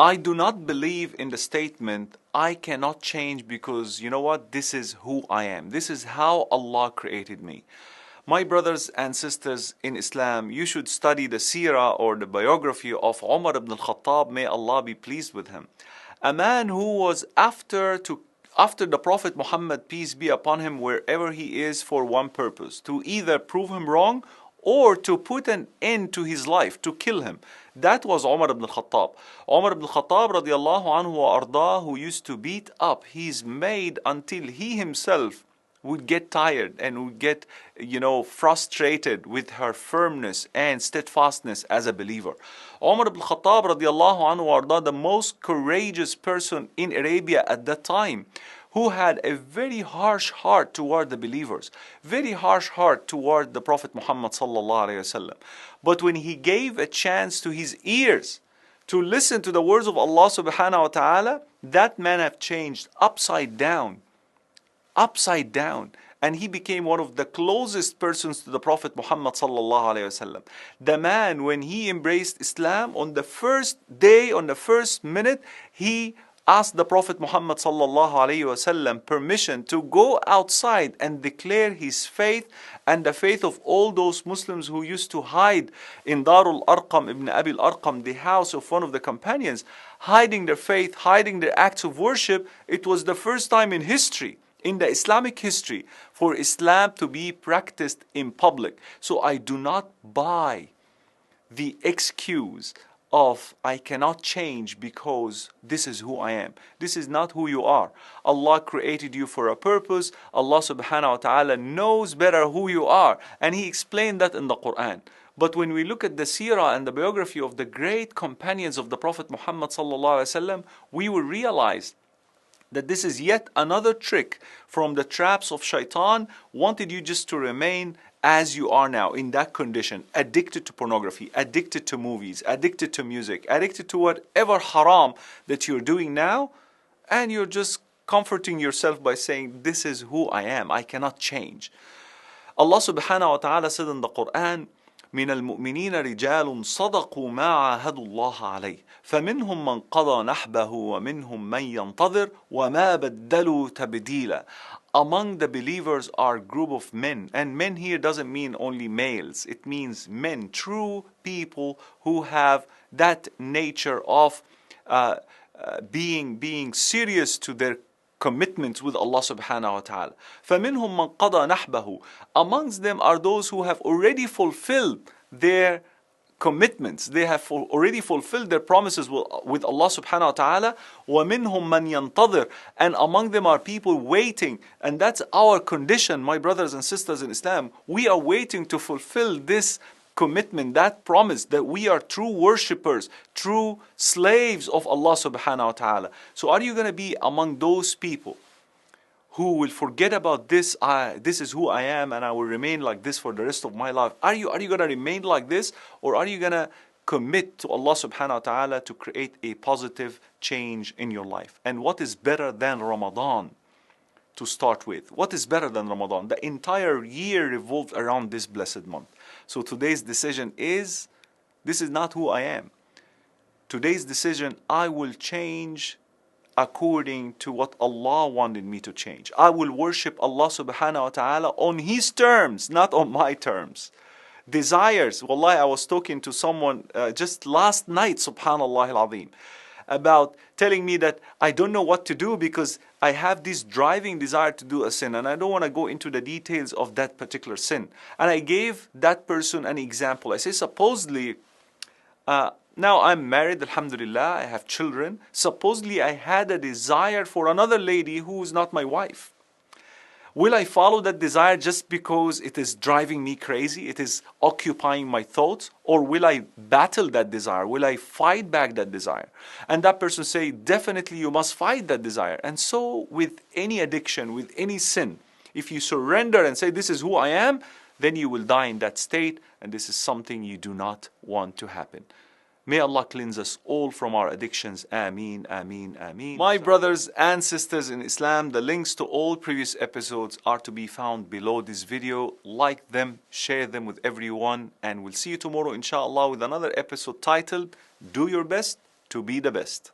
I do not believe in the statement, I cannot change because, you know what, this is who I am. This is how Allah created me. My brothers and sisters in Islam, you should study the seerah or the biography of Umar ibn al-Khattab, may Allah be pleased with him. A man who was after the Prophet Muhammad, peace be upon him, wherever he is, for one purpose, to either prove him wrong or to put an end to his life, to kill him. That was Umar ibn al-Khattab. Umar ibn al-Khattab radiallahu anhu wa ardah, who used to beat up his maid until he himself would get tired and would get, frustrated with her firmness and steadfastness as a believer. Umar ibn al-Khattab radiallahu anhu wa ardah, the most courageous person in Arabia at that time, who had a very harsh heart toward the believers, very harsh heart toward the Prophet Muhammad sallallahu alaihi wasallam. But when he gave a chance to his ears to listen to the words of Allah subhanahu wa ta'ala, that man have changed upside down, and he became one of the closest persons to the Prophet Muhammad sallallahu alaihi wasallam. The man, when he embraced Islam, on the first day, on the first minute, he asked the Prophet Muhammad sallallahu alaihi wasallam permission to go outside and declare his faith and the faith of all those Muslims who used to hide in Darul Arqam ibn Abi al-Arqam, the house of one of the companions, hiding their faith, hiding their acts of worship. It was the first time in history, in the Islamic history, for Islam to be practiced in public. So I do not buy the excuse of I cannot change because this is who I am. This is not who you are. Allah created you for a purpose. Allah subhanahu wa ta'ala knows better who you are, and He explained that in the Quran. But when we look at the seerah and the biography of the great companions of the Prophet Muhammad sallallahu alaihi wasallam, we will realize that this is yet another trick from the traps of shaitan, wanted you just to remain as you are now, in that condition, addicted to pornography, addicted to movies, addicted to music, addicted to whatever haram that you're doing now, and you're just comforting yourself by saying, this is who I am, I cannot change. Allah subhanahu wa ta'ala said in the Quran, من المؤمنين رجال صدقوا ما عاهدوا الله عليه فمنهم من قضى نحبه ومنهم من ينتظر وما بدلوا تبديلا. Among the believers are a group of men, and men here doesn't mean only males, it means men, true people who have that nature of being serious to their commitments with Allah subhanahu wa ta'ala. فَمِنْهُمْ مَنْ قَضَى نَحْبَهُ. Amongst them are those who have already fulfilled their commitments. They have already fulfilled their promises with Allah subhanahu wa ta'ala. وَمِنْهُمْ مَنْ يَنْتَظِرُ. And among them are people waiting. And that's our condition, my brothers and sisters in Islam. We are waiting to fulfill this commitment, that promise that we are true worshippers, true slaves of Allah subhanahu wa ta'ala. So are you going to be among those people who will forget about this, this is who I am and I will remain like this for the rest of my life? Are you going to remain like this, or are you going to commit to Allah subhanahu wa ta'ala to create a positive change in your life? And what is better than Ramadan to start with? What is better than Ramadan? The entire year revolved around this blessed month. So today's decision is, this is not who I am. Today's decision, I will change according to what Allah wanted me to change. I will worship Allah subhanahu wa ta'ala on His terms, not on my terms. Desires, wallahi, I was talking to someone just last night, subhanallah al-azim, about telling me that I don't know what to do because I have this driving desire to do a sin, and I don't want to go into the details of that particular sin. And I gave that person an example. I say, supposedly, now I'm married, alhamdulillah, I have children. Supposedly I had a desire for another lady who is not my wife. Will I follow that desire just because it is driving me crazy, it is occupying my thoughts? Or will I battle that desire? Will I fight back that desire? And that person say, definitely you must fight that desire. And so with any addiction, with any sin, if you surrender and say, this is who I am, then you will die in that state, and this is something you do not want to happen. May Allah cleanse us all from our addictions. Ameen, ameen, ameen. My brothers and sisters in Islam, the links to all previous episodes are to be found below this video. Like them, share them with everyone, and we'll see you tomorrow inshallah with another episode titled, Do Your Best to be the best.